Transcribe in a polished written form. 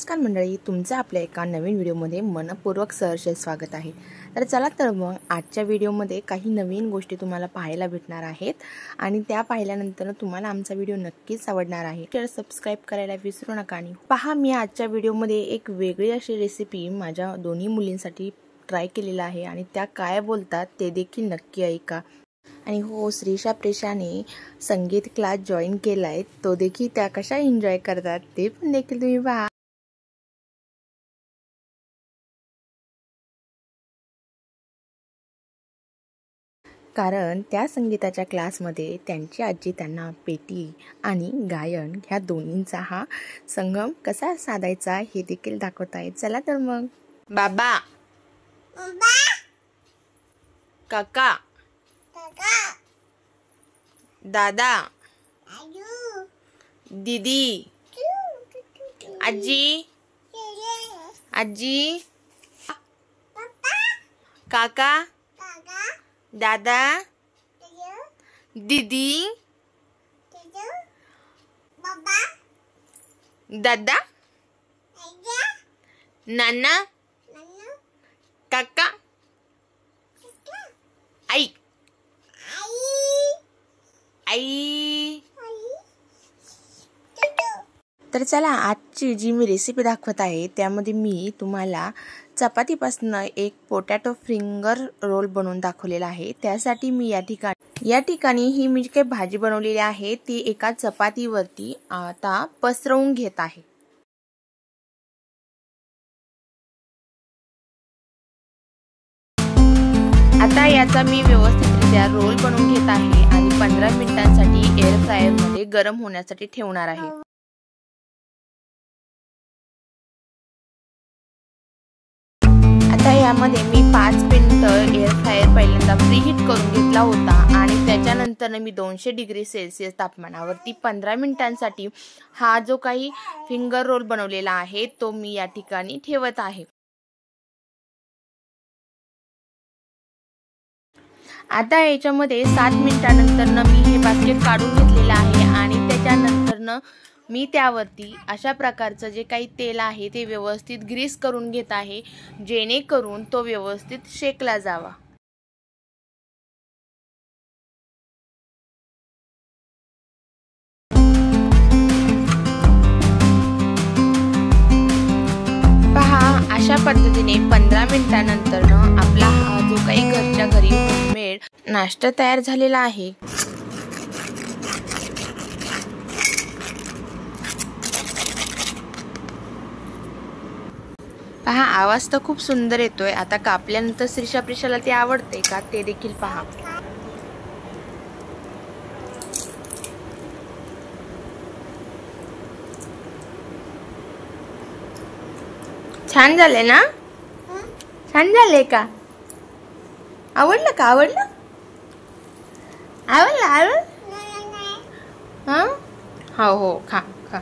नमस्कार मंडळी, तुमचं आपल्या एका नवीन व्हिडिओमध्ये मनपूर्वक सहर्ष स्वागत आहे। तर चला तर मग आजच्या व्हिडिओमध्ये काही नवीन गोष्टी तुम्हाला पाहायला भेटणार आहेत आणि त्या पाहिल्यानंतर तुम्हाला आमचा व्हिडिओ नक्कीच आवडणार आहे। तर सबस्क्राइब करायला विसरू नका। आणि पहा, मी आजच्या व्हिडिओमध्ये एक वेगळी अशी रेसिपी माझ्या दोन्ही मुलींसाठी ट्राय केलेला आहे आणि त्या काय बोलतात ते देखील नक्की ऐका। आणि हो, श्रीशा प्रेशाने संगीत क्लास जॉईन केलाय, तो देखील त्या कशा एन्जॉय करतात ते पण देखील तुम्ही पहा। कारण त्या संगीताच्या क्लासमध्ये त्यांची आजी त्यांना पेटी आणि गायन ह्या दोन्हींचा हा संगम कसा साधायचा हे देखील दाखवत आहेत। चला तर मग, बाबा, काका, दादा, दीदी, आजी, आजी, काका, दादा, दीदी, दादा, नाना, काका, आई, आई। तर चला, आजची जी मी रेसिपी दाखवत आहे त्यामध्ये मी तुम्हाला चपातीपासून एक पोटॅटो फिंगर रोल बनवून दाखवलेला आहे। त्यासाठी मी या ठिकाणी ही मी काही भाजी बनवलेली आहे ती एका चपातीवरती आता पसरवून घेत आहे। आता याचा मी व्यवस्थितरित्या रोल बनवून घेत आहे आणि 15 मिनिटांसाठी एअर फ्रायर मध्ये गरम होण्यासाठी ठेवणार आहे। आता यामध्ये मी 5 मिनिटं एअर फ्रायर पहिल्यांदा प्रीहीट करून घेतला होता आणि त्याच्यानंतर मी 200 डिग्री सेल्सिअस तापमानावरती 15 मिनिटांसाठी हा जो काही फिंगर रोल बनवलेला आहे तो मी या ठिकाणी ठेवत आहे। आता याच्यामध्ये 7 मिनिटानंतर मी हे बास्केट काढून घेतलेलं आहे आणि त्याच्यानंतर मी त्यावरती अशा प्रकारचं जे काही तेल आहे ते व्यवस्थित ग्रीस करून घेत आहे, जेणेकरून तो व्यवस्थित शेकला जावा। पहा, अशा पद्धतीने 15 मिनिटानंतर आपला हा जो काही घरच्या घरी होममेड नाश्ता तयार झालेला आहे। पहा, आवाज तर खूप सुंदर येतोय। आता कापल्यानंतर श्रीशा प्रेशाला ते आवडते का ते देखील पहा। छान झाले ना? छान झाले का? आवडलं का? आवडलं? आवडलं? आवडलं? हो हो, खा खा।